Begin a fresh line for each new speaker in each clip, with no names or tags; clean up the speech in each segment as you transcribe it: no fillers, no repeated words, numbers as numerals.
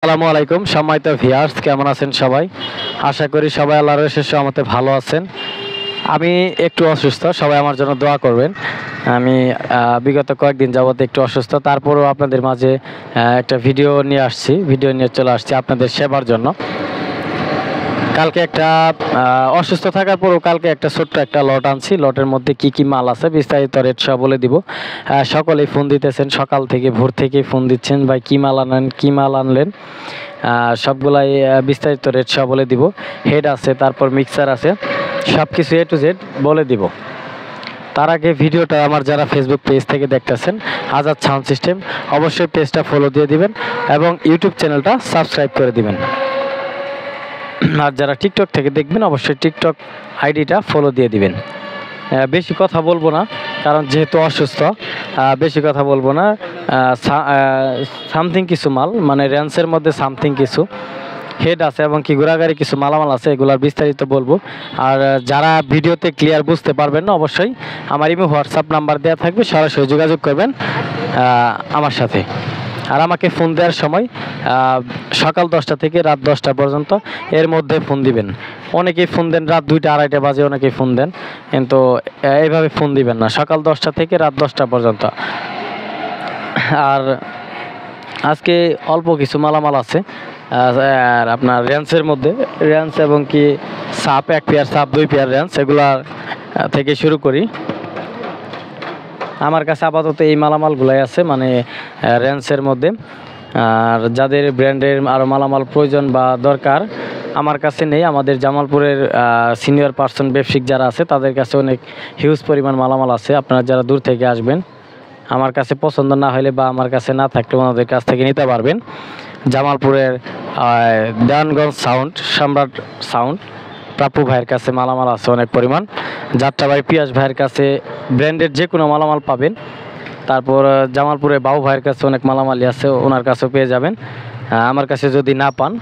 আসসালামু আলাইকুম সম্মানিত ভিউয়ার্স, কেমন আছেন সবাই? আশা করি সবাই আল্লাহর অশেষ রহমতে ভালো আছেন। আমি একটু অসুস্থ, সবাই আমার জন্য দোয়া করবেন। আমি বিগত কয়েকদিন যাবত একটু অসুস্থ, তারপরেও আপনাদের মাঝে একটা ভিডিও নিয়ে চলে আসছি আপনাদের সেবার জন্য। কালকে একটা অসুস্থ থাকার পরেও কালকে একটা ছোট্ট একটা লট আনছি। লটের মধ্যে কি কি মাল আছে বিস্তারিত রেট সব বলে দিব। সকলেই ফোন দিতেছেন, সকাল থেকে ভোর থেকে ফোন দিচ্ছেন, ভাই কী মাল আনলেন। সবগুলাই বিস্তারিত রেট সব বলে দিব। হেড আছে, তারপর মিক্সার আছে, সব কিছু A to Z বলে দিব। তার আগে ভিডিওটা আমার যারা ফেসবুক পেজ থেকে দেখতেছেন, আজাদ সাউন্ড সিস্টেম, অবশ্যই পেজটা ফলো দিয়ে দিবেন এবং ইউটিউব চ্যানেলটা সাবস্ক্রাইব করে দিবেন। আর যারা টিকটক থেকে দেখবেন, অবশ্যই টিকটক আইডিটা ফলো দিয়ে দিবেন। বেশি কথা বলবো না, কারণ যেহেতু অসুস্থ, বেশি কথা বলবো না। সামথিং কিছু মাল, মানে রেঞ্জের মধ্যে সামথিং কিছু হেড আছে এবং কি ঘোরাগাড়ি কিছু মালামাল আছে, এগুলোর বিস্তারিত বলবো। আর যারা ভিডিওতে ক্লিয়ার বুঝতে পারবেন না, অবশ্যই আমার ইমো হোয়াটসঅ্যাপ নাম্বার দেওয়া থাকবে, সরাসরি যোগাযোগ করবেন আমার সাথে। আর আমাকে ফোন দেওয়ার সময় সকাল 10টা থেকে রাত 10টা পর্যন্ত এর মধ্যে ফোন দিবেন। অনেকেই ফোন দেন রাত 2টা 2:30 বাজে, অনেকেই ফোন দেন, কিন্তু এইভাবে ফোন দিবেন না, সকাল 10টা থেকে রাত 10টা পর্যন্ত। আর আজকে অল্প কিছু মালামাল আছে, আর আপনার রেঞ্জের মধ্যে রেঞ্জ এবং কি সাপ 1 পেয়ার, সাপ 2 পেয়ার রেঞ্জ, এগুলা থেকে শুরু করি। আমার কাছে আপাতত এই মালামালগুলাই আছে, মানে রেঞ্জের মধ্যে। আর যাদের ব্র্যান্ডের আরও মালামাল প্রয়োজন বা দরকার, আমার কাছে নেই। আমাদের জামালপুরের সিনিয়র পার্সন ব্যবসায়িক যারা আছে, তাদের কাছে অনেক হিউজ পরিমাণ মালামাল আছে। আপনারা যারা দূর থেকে আসবেন, আমার কাছে পছন্দ না হলে বা আমার কাছে না থাকলে ওনাদের কাছ থেকে নিতে পারবেন। জামালপুরের দেওয়ানগঞ্জ সাউন্ড, সম্রাট সাউন্ড, প্রাপু ভাইয়ের কাছে মালামাল আছে অনেক পরিমাণ। যাত্রাবাড়ি পিয়াস ভাইয়ের কাছে ব্র্যান্ডের যে কোনো মালামাল পাবেন। তারপর জামালপুরে বাবু ভাইয়ের কাছে অনেক মালামালি আছে, ওনার কাছেও পেয়ে যাবেন। আমার কাছে যদি না পান,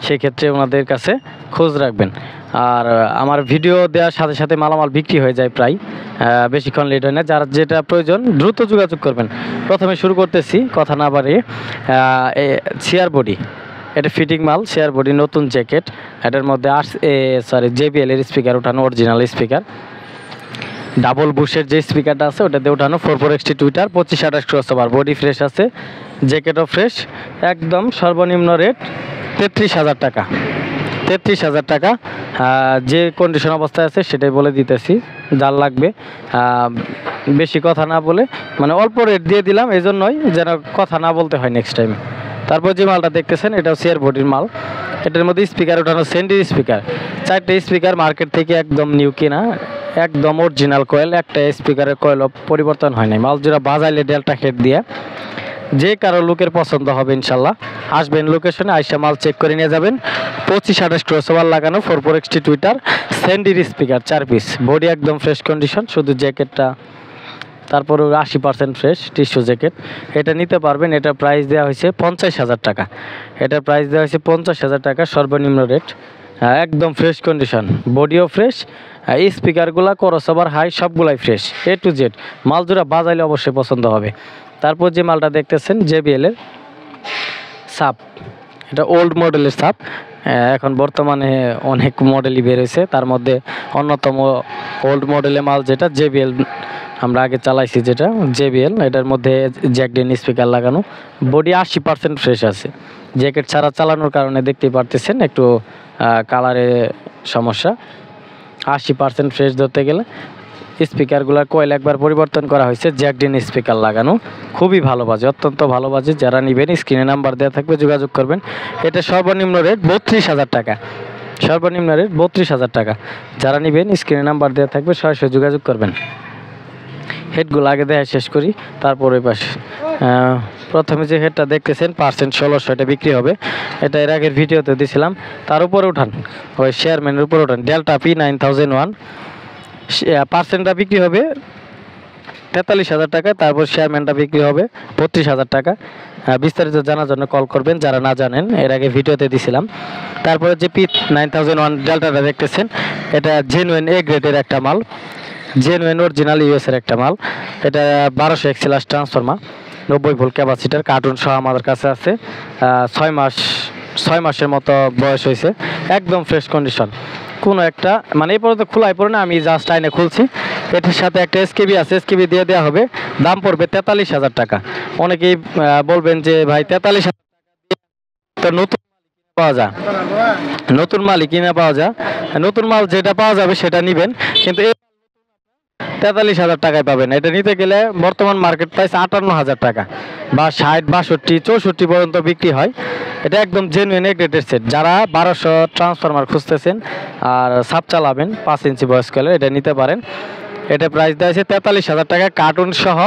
সেক্ষেত্রে ওনাদের কাছে খোঁজ রাখবেন। আর আমার ভিডিও দেওয়ার সাথে সাথে মালামাল বিক্রি হয়ে যায় প্রায়, বেশিক্ষণ লেট হয় না। যার যেটা প্রয়োজন দ্রুত যোগাযোগ করবেন। প্রথমে শুরু করতেছি, কথা না বাড়িয়ে। চেয়ার বডি, এটা ফিটিং মাল, চেয়ার বডি, নতুন জ্যাকেট। এটার মধ্যে JBL এর স্পিকার ওঠানো, অরিজিনাল স্পিকার। ডাবল বুশের যে স্পিকারটা আছে ওটাতে ওঠানো, 44XT Twitter, 2528 crossover, body fresh আছে, জ্যাকেটও ফ্রেশ। একদম সর্বনিম্ন রেট 33,000 টাকা। 33,000 টাকা। যে কন্ডিশন অবস্থায় আছে সেটাই বলে দিতেছি, যার লাগবে। বেশি কথা না বলে, মানে অল্প রেট দিয়ে দিলাম, এই জন্যই যেন কথা না বলতে হয় নেক্সট টাইম। তারপর যে মালটা দেখতেছেন, এটাও চেয়ার বডির মাল। এটার মধ্যে স্পিকার ওঠানো, সেন্ডির স্পিকার, 4টে স্পিকার মার্কেট থেকে একদম নিউ কিনা, একদম অরিজিনাল কয়েল। একটা স্পিকারের কয়েল পরিবর্তন হয় নাই। মাল জোড়া বাজাইলে ডেল্টা হেড দিয়ে, যে কারো লোকের পছন্দ হবে ইনশাল্লাহ। আসবেন লোকেশনে, আইসা মাল চেক করে নিয়ে যাবেন। 2528 ক্রসওভার লাগানো, 44XT টুইটার, সেন্ডির স্পিকার 4 পিস, বডি একদম ফ্রেশ কন্ডিশন, শুধু জ্যাকেটটা তারপরে 80% ফ্রেশ টিস্যু জ্যাকেট। এটা নিতে পারবেন। এটা প্রাইস দেওয়া হয়েছে 50,000 টাকা। এটার প্রাইস দেওয়া হয়েছে 50,000 টাকা, সর্বনিম্ন রেট। একদম ফ্রেশ কন্ডিশন, বডিও ফ্রেশ, স্পিকারগুলা ক্রসওভার হাই সবগুলাই ফ্রেশ, A to Z। মাল জোড়া বাজাইলে অবশ্যই পছন্দ হবে। তারপর যে মালটা দেখতেছেন, JBL এর সাপ, এটা ওল্ড মডেলের সাপ। এখন বর্তমানে অনেক মডেলই বেরোয়েছে, তার মধ্যে অন্যতম ওল্ড মডেলের মাল যেটা JBL আমরা আগে চালাইছি, যেটা JBL। এটার মধ্যে জ্যাকডেন স্পিকার লাগানো, বডি 80% ফ্রেশ আছে। জ্যাকেট ছাড়া চালানোর কারণে দেখতেই পারতেছেন একটু কালারে সমস্যা। 80% ফ্রেশ ধরতে গেলে। স্পিকারগুলোর কয়েল একবার পরিবর্তন করা হয়েছে, জ্যাকডেন স্পিকার লাগানো, খুবই ভালো বাজে, অত্যন্ত ভালো বাজে। যারা নেবেন স্ক্রিনে নাম্বার দেওয়া থাকবে, যোগাযোগ করবেন। এটা সর্বনিম্ন রেট 32,000 টাকা, সর্বনিম্ন রেট 32,000 টাকা। যারা নেবেন স্ক্রিনে নাম্বার দেওয়া থাকবে, সরাসরি যোগাযোগ করবেন। হেডগুলো আগে দেখা শেষ করি, তারপর ওই পাশে। প্রথমে যে হেডটা দেখতেছেন পার্সেন্ট 1600, এটা বিক্রি হবে। এটা এর আগের ভিডিওতে দিয়েছিলাম। তার উপরে উঠান, ওই শেয়ারম্যানের উপরে উঠান, ডেল্টা P9001, পার্সেন্টটা বিক্রি হবে 43,000 টাকা। তারপর শেয়ারম্যানটা বিক্রি হবে 32,000 টাকা। বিস্তারিত জানার জন্য কল করবেন যারা না জানেন, এর আগে ভিডিওতে দিয়েছিলাম। তারপরে যে P9001 ডেল্টাটা দেখতেছেন, এটা জেনুইন A গ্রেডের একটা মাল, জেনুইন অরিজিনাল US এর একটা মাল। এটা 1200 এক্সেলাস ট্রান্সফরমার, 90 ভোল্ট ক্যাপাসিটার কার্টুন সহ আমাদের কাছে আছে। 6 মাসের মতো বয়স হয়েছে, একদম ফ্রেশ কন্ডিশন। কোনো একটা মানে এই পর্যন্ত খোলাই পড়ে না, আমি জাস্ট আইনে খুলছি। এটার সাথে একটা এসকেবি আছে, এসকেবি দিয়ে দেওয়া হবে। দাম পড়বে 43,000 টাকা। অনেকেই বলবেন যে ভাই 43,000 তো নতুন পাওয়া যায়, নতুন মালই কিনে পাওয়া যায়। নতুন মাল যেটা পাওয়া যাবে সেটা নিবেন, কিন্তু 43,000 টাকায় পাবেন। এটা নিতে গেলে বর্তমান মার্কেট প্রাইস 58,000 টাকা বা 60, 62, 64 পর্যন্ত বিক্রি হয়। এটা একদম জেনুইন গ্রেডের সেট। যারা 1200 ট্রান্সফরমার খুঁজতেছেন আর সাব চালাবেন 5 ইঞ্চি বয়স্কালে, এটা নিতে পারেন। এটা প্রাইস দেওয়া হয়েছে 43,000 টাকা, কার্টুন সহ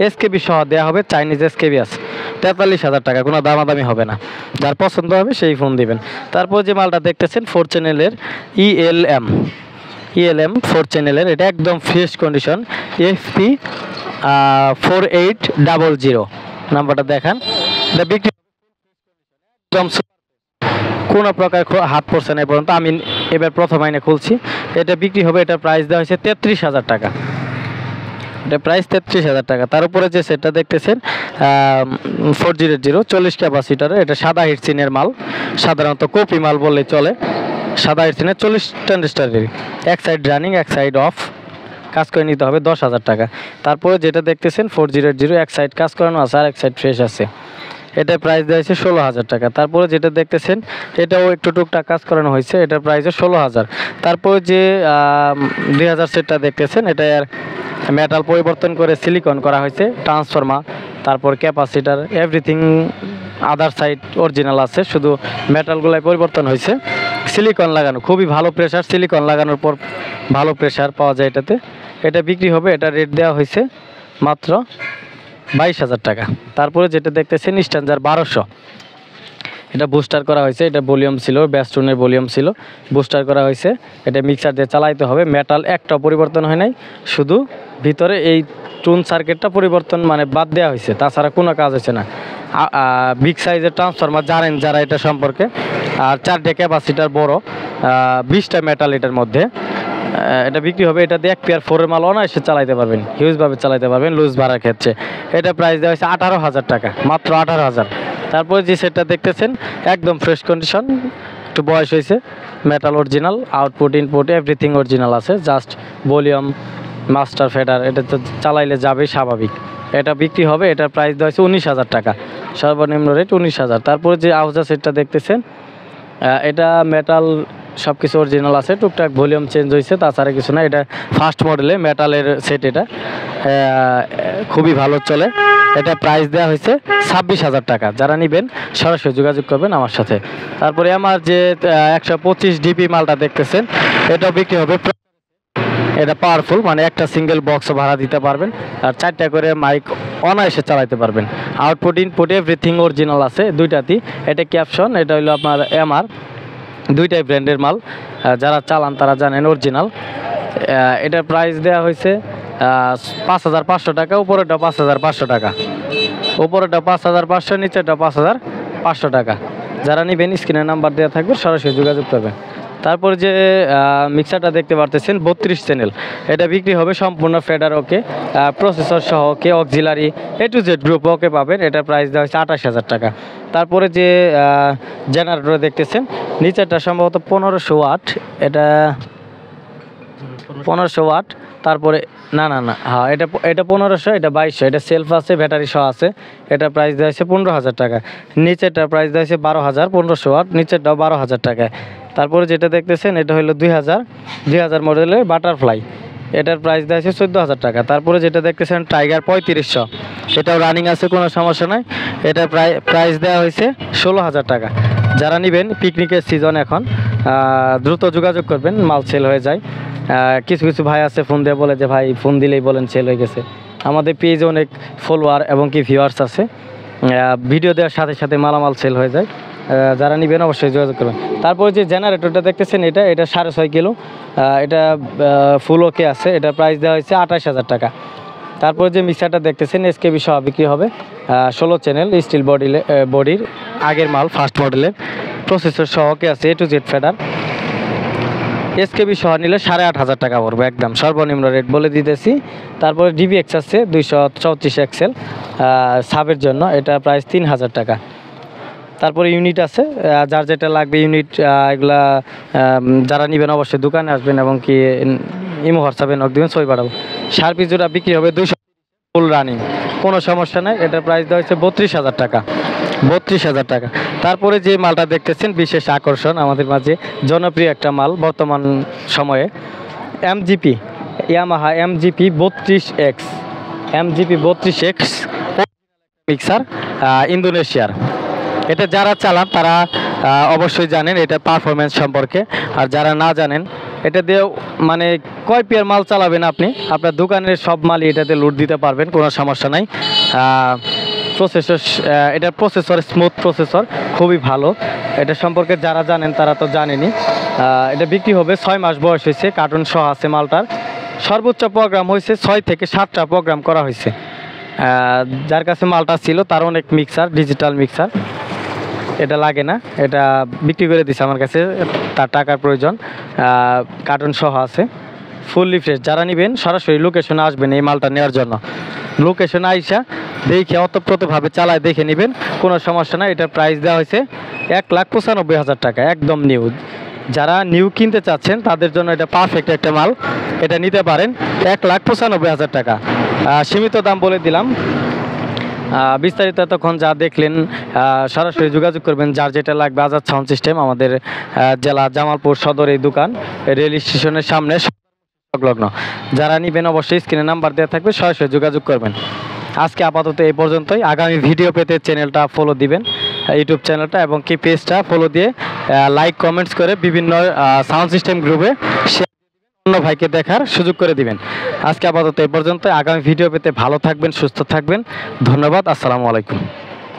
এসকেবি সহ দেওয়া হবে। চাইনিজ এসকেবি আছে, 43,000 টাকা, কোনো দামাদামি হবে না। যার পছন্দ হবে সেই ফোন দিবেন। তারপর যে মালটা দেখতেছেন 4 চ্যানেলের ইএলএম 4 চ্যানেলের, এটা একদম ফ্রেশ কন্ডিশন। FP 4800 নাম্বারটা দেখান। এটা বিক্রি একদম কোনো প্রকার হাত পড়ছে না পর্যন্ত, আমি এবার প্রথম আইনে খুলছি। এটা বিক্রি হবে, এটা প্রাইস দেওয়া হয়েছে 33,000 টাকা। এটা প্রাইস 33,000 টাকা। তার উপরে যে সেটটা দেখতেছেন 400 40 ক্যাপাসিটারের, এটা সাদা হিটসিনের মাল, সাধারণত কপি মাল বললে চলে। সাদা হিটসিনের 40 ট্রানজিস্টরের, এক সাইড রানিং এক সাইড অফ, কাজ করে নিতে হবে 10,000 টাকা। তারপরে যেটা দেখতেছেন 400 এক সাইড কাজ করানো আছে আর এক সাইড ফ্রেশ আছে, এটা প্রাইস দেওয়া হয়েছে 16,000 টাকা। তারপরে যেটা দেখতেছেন এটাও একটু টুকটাক কাজ করানো হয়েছে, এটার প্রাইসও 16,000। তারপরে যে 2000 সেটটা দেখতেছেন, এটা মেটাল পরিবর্তন করে সিলিকন করা হয়েছে, ট্রান্সফরমার, তারপর capacitor, everything other side original আছে, শুধু মেটালগুলাই পরিবর্তন হয়েছে। সিলিকন লাগানো, খুবই ভালো প্রেশার, সিলিকন লাগানোর পর ভালো প্রেশার পাওয়া যায় এটাতে। এটা বিক্রি হবে, এটা রেট দেওয়া হয়েছে মাত্র 22,000 টাকা। তারপরে যেটা দেখতেছেন স্ট্যান্ডার 1200, এটা বুস্টার করা হয়েছে। এটা ভলিউম ছিল, ব্যাস্টনের ভলিউম ছিল, বুস্টার করা হয়েছে। এটা মিক্সার দিয়ে চালাইতে হবে। মেটাল একটাও পরিবর্তন হয় নাই, শুধু ভিতরে এই টুন সার্কিটটা পরিবর্তন মানে বাদ দেওয়া হয়েছে, তাছাড়া কোনো কাজ হয়েছে না। বিগ সাইজের ট্রান্সফরমার জানেন যারা এটা সম্পর্কে। আর 4টে ক্যাপাসিটার বড়, 20টা মেটাল এটার মধ্যে। এটা বিক্রি হবে, এটা দিয়ে 1 পেয়ার 4-এর মাল অনায়াসে চালাইতে পারবেন, হিউজভাবে চালাইতে পারবেন লুজ ভাড়ার ক্ষেত্রে। এটা প্রাইস দেওয়া হয়েছে 18,000 টাকা, মাত্র 18,000। তারপরে যে সেটটা দেখতেছেন একদম ফ্রেশ কন্ডিশন, একটু বয়স হয়েছে, metal original, output input everything original আছে, জাস্ট ভলিউম মাস্টার ফেডার, এটা তো চালাইলে যাবে স্বাভাবিক। এটা বিক্রি হবে, এটার প্রাইস দেওয়া হয়েছে 19,000 টাকা, সর্বনিম্ন রেট 19,000। তারপরে যে আউজা সেটটা দেখতেছেন, এটা মেটাল সব কিছু অরিজিনাল আছে, টুকটাক ভলিউম চেঞ্জ হয়েছে, তাছাড়া কিছু না। এটা ফার্স্ট মডেলে মেটালের সেট, এটা খুবই ভালো চলে। এটা প্রাইস দেওয়া হয়েছে 26,000 টাকা। যারা নেবেন সরাসরি যোগাযোগ করবেন আমার সাথে। তারপরে আমার যে 125 ডিপি মালটা দেখতেছেন, এটাও বিক্রি হবে। এটা পাওয়ারফুল, মানে একটা সিঙ্গেল বক্স ভাড়া দিতে পারবেন, আর 4টা করে মাইক অনায়াসে চালাতে পারবেন। আউটপুট ইনপুট এভরিথিং অরিজিনাল আছে দুইটাতেই। এটা ক্যাপশন, এটা হলো আপনার MR, দুইটাই ব্র্যান্ডের মাল, যারা চালান তারা জানেন অরিজিনাল। এটার প্রাইস দেওয়া হয়েছে 5,500 টাকা, উপরেটা 5,500 টাকা, উপরেটা 5,500, নিচেটা 5,500 টাকা। যারা নেবেন স্ক্রিনের নাম্বার দেওয়া থাকবে, সরাসরি যোগাযোগ করবেন। তারপরে যে মিক্সারটা দেখতে পারতেছেন 32 চ্যানেল, এটা বিক্রি হবে সম্পূর্ণ ফেডার ওকে, প্রসেসর সহ okay, auxiliary A to Z group okay পাবেন। এটার প্রাইস দেওয়া হয়েছে 28,000 টাকা। তারপরে যে জেনারেটর দেখতেছেন, নিচেরটা সম্ভবত 1500 ওয়াট, এটা 1500 ওয়াট। তারপরে না, হ্যাঁ, এটা 1500, এটা 2200, এটা সেলফ আছে, ব্যাটারি সহ আছে। এটা প্রাইস দেওয়া হয়েছে 15,000 টাকা। নিচেরটা প্রাইস দেওয়া হয়েছে 12,000, 1500 ওয়াট, নিচেরটাও 12,000 টাকা। তারপরে যেটা দেখতেছেন এটা হলো 2000 মডেলের বাটারফ্লাই, এটার প্রাইস দেওয়া হয়েছে 14,000 টাকা। তারপরে যেটা দেখতেছেন টাইগার 3500, এটাও রানিং আছে, কোনো সমস্যা নাই। এটার প্রাইস দেওয়া হয়েছে 16,000 টাকা। যারা নেবেন, পিকনিকের সিজন এখন, দ্রুত যোগাযোগ করবেন, মাল সেল হয়ে যায়। কিছু কিছু ভাই আছে ফোন দিয়ে বলে যে ভাই ফোন দিলেই বলেন সেল হয়ে গেছে। আমাদের পেজে অনেক ফলোয়ার এবং কি ভিউয়ার্স আছে, ভিডিও দেওয়ার সাথে সাথে মালামাল সেল হয়ে যায়। যারা নেবেন অবশ্যই যোগাযোগ করবেন। তারপরে যে জেনারেটরটা দেখতেছেন, এটা 6.5 কিলো, এটা ফুল ওকে আছে। এটা প্রাইস দেওয়া হয়েছে 28,000 টাকা। তারপরে যে মিক্সারটা দেখতেছেন এসকেবি সহ বিক্রি হবে, 16 চ্যানেল স্টিল বডির আগের মাল, ফার্স্ট মডেলের, প্রসেসর সহ ওকে আছে, A to Z feeder. SKB সহ নিলে 8,500 টাকা পড়বে, একদম সর্বনিম্ন রেট বলে দিতেছি। তারপরে ডিবিএক্স আছে 234 এক্সেল সাবের জন্য, এটা প্রাইস 3,000 টাকা। তারপরে ইউনিট আছে, যার যেটা লাগবে ইউনিট এগুলা যারা নেবেন অবশ্যই দোকানে আসবেন এবং কি ইমো হোয়াটসঅ্যাপে নক দিবেন, ছবি পাঠাবো। শার্পি জোড়া বিক্রি হবে 200, ফুল রানিং, কোনো সমস্যা নাই। এটার প্রাইস দেওয়া হচ্ছে 32,000 টাকা, 32,000 টাকা। তারপরে যে মালটা দেখতেছেন বিশেষ আকর্ষণ, আমাদের মাঝে জনপ্রিয় একটা মাল বর্তমান সময়ে, MGP, Yamaha MGP 32X, MGP 32X mixer ইন্দোনেশিয়ার। এটা যারা চালান তারা অবশ্যই জানেন এটা পারফরমেন্স সম্পর্কে, আর যারা না জানেন এটা দিয়ে মানে কয় পেয়ার মাল চালাবেন আপনি, আপনার দোকানের সব মালই এটাতে লোড দিতে পারবেন, কোনো সমস্যা নাই। প্রসেসর, এটার প্রসেসর স্মুথ প্রসেসর, খুবই ভালো। এটা সম্পর্কে যারা জানেন তারা তো জানেনই। এটা বিক্রি হবে, 6 মাস বয়স হয়েছে, কার্টুন সহ আছে মালটার। সর্বোচ্চ প্রোগ্রাম হয়েছে 6 থেকে 7টা প্রোগ্রাম করা হয়েছে। যার কাছে মালটা ছিল তার অনেক মিক্সার, ডিজিটাল মিক্সার, এটা লাগে না, এটা বিক্রি করে দিছে আমার কাছে, তার টাকার প্রয়োজন। কার্টুন সহ আছে, ফুললি ফ্রেশ। যারা নেবেন সরাসরি লোকেশনে আসবেন এই মালটা নেওয়ার জন্য। লোকেশনে আইসা দেখে অতপ্রতভাবে চালায় দেখে নেবেন, কোনো সমস্যা না। এটার প্রাইস দেওয়া হয়েছে 1,95,000 টাকা, একদম নিউ। যারা নিউ কিনতে চাচ্ছেন তাদের জন্য এটা পারফেক্ট একটা মাল, এটা নিতে পারেন 1,95,000 টাকা। সীমিত দাম বলে দিলাম। বিস্তারিত এতক্ষণ যা দেখলেন, সরাসরি যোগাযোগ করবেন যার যেটা লাগবে। আজাদ সাউন্ড সিস্টেম, আমাদের জেলা জামালপুর সদর, এই দোকান রেল স্টেশনের সামনে সংলগ্ন। যারা নেবেন অবশ্যই স্ক্রিনে নাম্বার দেওয়া থাকবে, সরাসরি যোগাযোগ করবেন। আজকে আপাতত এই পর্যন্তই। আগামী ভিডিও পেতে চ্যানেলটা ফলো দিবেন, ইউটিউব চ্যানেলটা, এবং কি পেজটা ফলো দিয়ে লাইক কমেন্টস করে বিভিন্ন সাউন্ড সিস্টেম গ্রুপে অন্য ভাইকে দেখার সুযোগ করে দিবেন। আজকে আপাতত এই পর্যন্ত। আগামী ভিডিও পেতে ভালো থাকবেন, সুস্থ থাকবেন। ধন্যবাদ, আসসালামু আলাইকুম।